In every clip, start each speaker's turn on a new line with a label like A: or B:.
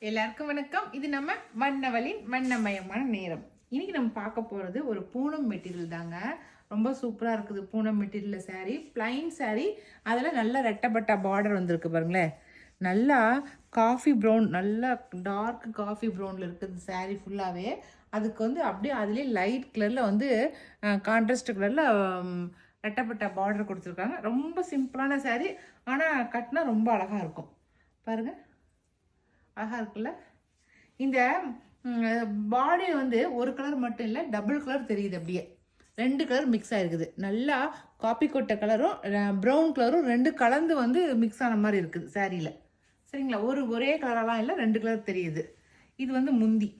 A: எல்லாருக்கும் வணக்கம். இது நம்ம வண்ணவலின் வண்ணமயமான நேரம். இன்னைக்கு நம்ம பார்க்க போறது ஒரு பூனம் மெட்டீரியல் தாங்க. ரொம்ப சூப்பரா இருக்குது. Poonam material saree, plain saree. அதில் நல்ல ரெட்டப்பட்டா பார்டர் வந்திருக்கு பாருங்களேன். நல்லா காஃபி ப்ரௌன், நல்லா டார்க் காஃபி ப்ரௌனில் இருக்குது saree ஃபுல்லாகவே. அதுக்கு வந்து அப்படியே அதுலேயே லைட் கலரில் வந்து கான்ட்ராஸ்ட் கலரில் ரெட்டப்பட்டா பார்டர் கொடுத்துருக்காங்க. ரொம்ப சிம்பிளான saree, ஆனால் கட்டினா ரொம்ப அழகாக இருக்கும். பாருங்கள், அழகாக இருக்குல்ல. இந்த பாடி வந்து ஒரு கலர் மட்டும் இல்லை, டபுள் கலர் தெரியுது. அப்படியே ரெண்டு கலர் மிக்ஸ் ஆகிருக்குது. நல்லா காப்பி கொட்டை கலரும் ப்ரௌன் கலரும் ரெண்டு கலந்து வந்து மிக்ஸ் ஆன மாதிரி இருக்குது சாரியில். சரிங்களா, ஒரே கலரெல்லாம் இல்லை, ரெண்டு கலர் தெரியுது. இது வந்து முந்தி,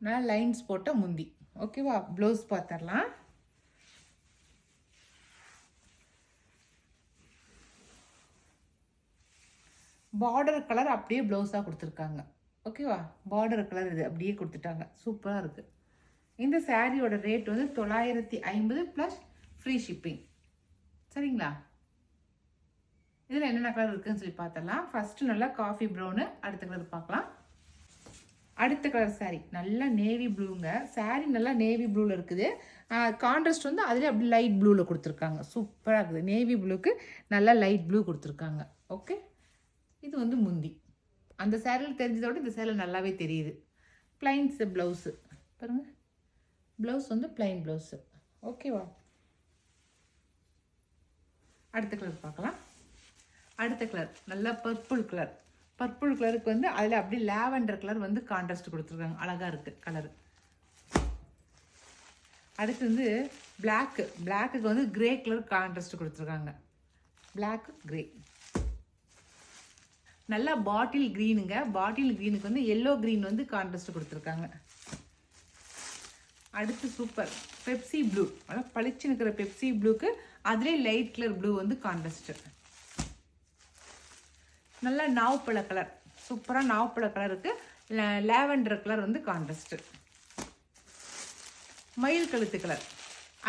A: நான் லைன்ஸ் போட்ட முந்தி. ஓகேவா, ப்ளவுஸ் பார்த்துடலாம். பார்டர் கலர் அப்படியே ப்ளவுஸாக கொடுத்துருக்காங்க. ஓகேவா, பார்டர் கலர் இது அப்படியே கொடுத்துட்டாங்க. சூப்பராக இருக்குது. இந்த சாரியோட ரேட் வந்து 950 ப்ளஸ் ஃப்ரீ ஷிப்பிங். சரிங்களா, இதில் என்னென்ன கலர் இருக்குதுன்னு சொல்லி பார்த்தலாம். ஃபஸ்ட்டு நல்லா காஃபி ப்ரௌனு, அடுத்த கலர் பார்க்கலாம். அடுத்த கலர் சாரி நல்லா நேவி ப்ளூங்க. சாரி நல்லா நேவி ப்ளூவில் இருக்குது. கான்ட்ராஸ்ட் வந்து அதிலே அப்படி லைட் ப்ளூவில் கொடுத்துருக்காங்க. சூப்பராக இருக்குது. நேவி ப்ளூக்கு நல்லா லைட் ப்ளூ கொடுத்துருக்காங்க. ஓகே, இது வந்து முந்தி. அந்த சேரீல தெரிஞ்சதோட இந்த சேரீல நல்லாவே தெரியுது. பிளைன்ஸ் ப்ளவுஸு பாருங்கள், ப்ளவுஸ் வந்து பிளைன் ப்ளவுஸு. ஓகேவா, அடுத்த கலர் பார்க்கலாம். அடுத்த கலர் நல்லா பர்பிள் கலர். பர்பிள் கலருக்கு வந்து அதில் அப்படி லாவெண்டர் கலர் வந்து கான்ட்ராஸ்ட் கொடுத்துருக்காங்க. அழகாக இருக்குது கலரு. அடுத்து வந்து பிளாக்குக்கு வந்து கிரே கலர் கான்ட்ராஸ்ட் கொடுத்துருக்காங்க. Black grey. நல்லா பாட்டில் க்ரீனுங்க. பாட்டில் க்ரீனுக்கு வந்து எல்லோ க்ரீன் வந்து கான்ட்ராஸ்ட் கொடுத்துருக்காங்க. அடுத்து சூப்பர் பெப்சி ப்ளூ. நல்லா பளிச்சு இருக்கிற பெப்சி ப்ளூக்கு அதிலே லைட் கலர் ப்ளூ வந்து கான்ட்ராஸ்ட்டு. நல்லா நாவப்பழ கலர், சூப்பராக நாவப்பழ கலருக்கு லாவெண்டர் கலர் வந்து கான்ட்ராஸ்ட்டு. மயில் கழுத்து கலர்,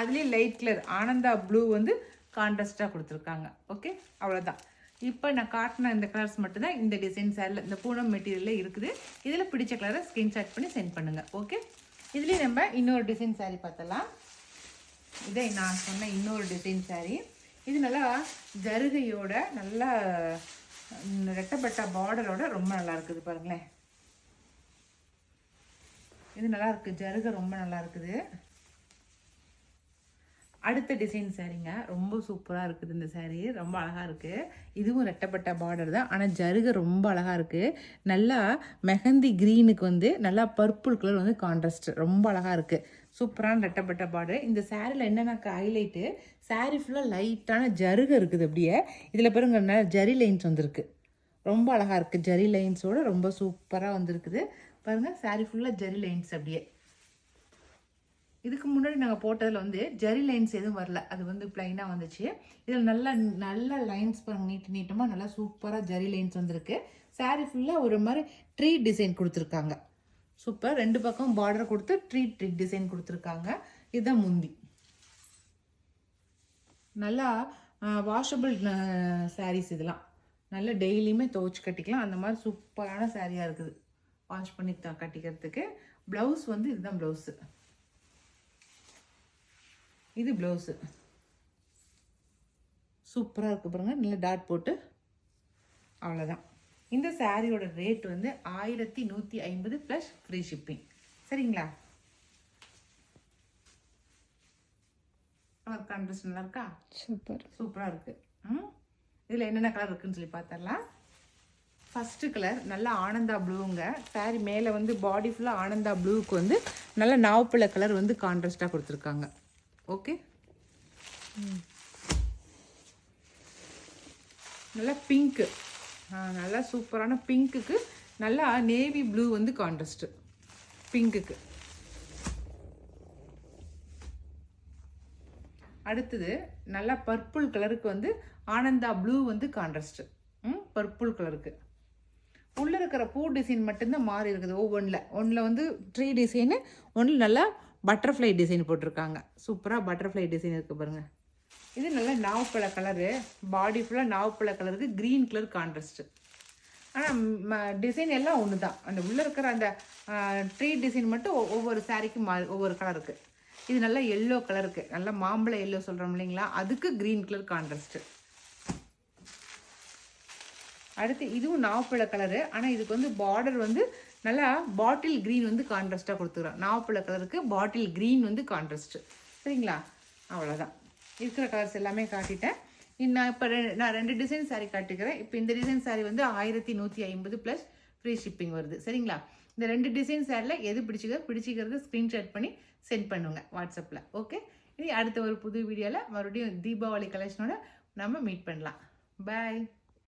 A: அதுலேயே லைட் கலர் ஆனந்தா ப்ளூ வந்து கான்ட்ராஸ்டாக கொடுத்துருக்காங்க. ஓகே, அவ்வளோதான். இப்போ நான் காட்டின இந்த கலர்ஸ் மட்டும்தான் இந்த டிசைன் சாரில், இந்த பூனம் மெட்டீரியலில் இருக்குது. இதில் பிடிச்ச கலரை ஸ்க்ரீன்ஷாட் பண்ணி சென்ட் பண்ணுங்கள். ஓகே, இதுலேயே நம்ம இன்னொரு டிசைன் சாரீ பார்த்தலாம். இதை நான் சொன்ன இன்னொரு டிசைன் சாரீ. இது நல்லா ஜருகையோட நல்லா ரெட்டப்பட்டா பார்டரோட ரொம்ப நல்லா இருக்குது. பாருங்களேன், இது நல்லா இருக்குது. ஜருகை ரொம்ப நல்லா இருக்குது. அடுத்த டிசைன் சாரீங்க, ரொம்ப சூப்பராக இருக்குது. இந்த சாரீ ரொம்ப அழகாக இருக்குது. இதுவும் ரெட்டப்பட்டா பார்டர் தான், ஆனால் ஜருகை ரொம்ப அழகாக இருக்குது. நல்லா மெஹந்தி க்ரீனுக்கு வந்து நல்லா பர்பிள் கலர் வந்து கான்ட்ராஸ்ட் ரொம்ப அழகாக இருக்குது. சூப்பரான ரெட்டப்பட்டா பார்டர். இந்த சாரியில் என்னென்ன ஹைலைட்டு, சாரீ ஃபுல்லாக லைட்டான ஜருகை இருக்குது. அப்படியே இதில் பாருங்க நல்லா ஜரி லைன்ஸ் வந்துருக்கு. ரொம்ப அழகாக இருக்குது. ஜரி லைன்ஸோடு ரொம்ப சூப்பராக வந்துருக்குது. பாருங்கள், சாரீ ஃபுல்லாக ஜரி லைன்ஸ். அப்படியே இதுக்கு முன்னாடி நாங்கள் போட்டதில் வந்து ஜரி லைன்ஸ் எதுவும் வரல, அது வந்து பிளைனாக வந்துச்சு. இதில் நல்ல லைன்ஸ் பாருங்கள், நீட்டமாக நல்லா சூப்பராக ஜரி லைன்ஸ் வந்திருக்கு. சாரீ ஃபுல்லாக ஒரு மாதிரி ட்ரீ டிசைன் கொடுத்துருக்காங்க. சூப்பர். ரெண்டு பக்கம் பார்டர் கொடுத்து ட்ரீ டிசைன் கொடுத்துருக்காங்க. இதுதான் முந்தி. நல்லா வாஷபிள் சாரீஸ் இதெல்லாம். நல்லா டெய்லியுமே துவைச்சி கட்டிக்கலாம். அந்த மாதிரி சூப்பரான சாரியாக இருக்குது வாஷ் பண்ணி கட்டிக்கிறதுக்கு. ப்ளவுஸ் வந்து இதுதான் ப்ளவுஸு. இது ப்ளவுஸு சூப்பராக இருக்குது பாருங்கள், நல்ல டாட் போட்டு. அவ்வளோதான். இந்த சாரியோட ரேட் வந்து 1150 ப்ளஸ் ஃப்ரீ ஷிப்பிங். சரிங்களா, கலர் கான்ட்ராஸ்ட் நல்லா இருக்கா? சூப்பராக இருக்குது. இதில் என்னென்ன கலர் இருக்குதுன்னு சொல்லி பார்த்தரலாம். ஃபஸ்ட்டு கலர் நல்லா ஆனந்தா ப்ளூங்க. சாரி மேலே வந்து பாடி ஃபுல்லாக ஆனந்தா ப்ளூவுக்கு வந்து நல்லா நாவப்பழ கலர் வந்து கான்ட்ராஸ்டாக கொடுத்துருக்காங்க. ஓகே, நல்லா பிங்க்கு, நல்லா சூப்பரான பிங்க்குக்கு நல்லா நேவி ப்ளூ வந்து கான்ட்ராஸ்ட்டு பிங்க்குக்கு. அடுத்தது நல்லா பர்பிள் கலருக்கு வந்து ஆனந்தா ப்ளூ வந்து கான்ட்ராஸ்ட்டு. பர்பிள் கலருக்கு உள்ளே இருக்கிற பூ டிசைன் மட்டும்தான் மாறி இருக்குது. ஒன்றில் வந்து ட்ரீ டிசைனு, ஒன்றில் நல்லா பட்டர்ஃப்ளை டிசைன் போட்டிருக்காங்க. சூப்பராக பட்டர்ஃப்ளை டிசைன் இருக்குது பாருங்கள். இது நல்லா நாவப்பழ கலரு. பாடி ஃபுல்லாக நாவப்பழ கலருக்கு க்ரீன் கலர் கான்ட்ராஸ்ட்டு. ஆனால் டிசைன் எல்லாம் ஒன்று தான். அந்த உள்ளே இருக்கிற அந்த ட்ரீ டிசைன் மட்டும் ஒவ்வொரு சாரீக்கும் ஒவ்வொரு கலருக்கு. இது நல்லா எல்லோ கலருக்கு, நல்லா மாம்பழ எல்லோ சொல்கிறோம் இல்லைங்களா, அதுக்கு க்ரீன் கலர் கான்ட்ராஸ்ட்டு. அடுத்து இதுவும் நாவப்பழ கலரு, ஆனால் இதுக்கு வந்து பார்டர் வந்து நல்லா பாட்டில் க்ரீன் வந்து கான்ட்ராஸ்ட்டாக கொடுத்துக்கிறோம். நாவப்பழ கலருக்கு பாட்டில் க்ரீன் வந்து கான்ட்ராஸ்ட்டு. சரிங்களா? அவ்வளோதான். இருக்கிற கலர்ஸ் எல்லாமே காட்டிட்டேன். நான் இப்போ நான் 2 டிசைன் சாரீ காட்டிக்கிறேன். இப்போ இந்த டிசைன் சாரீ வந்து 1150 ப்ளஸ் ஃப்ரீ ஷிப்பிங் வருது. சரிங்களா? இந்த 2 டிசைன் சாரியில் எது பிடிச்சிக்கிறது ஸ்க்ரீன்ஷாட் பண்ணி சென்ட் பண்ணுங்க வாட்ஸ்அப்பில். ஓகே, இனி அடுத்த ஒரு புது வீடியோவில் மறுபடியும் தீபாவளி கலெக்ஷனோட நம்ம மீட் பண்ணலாம். பாய்.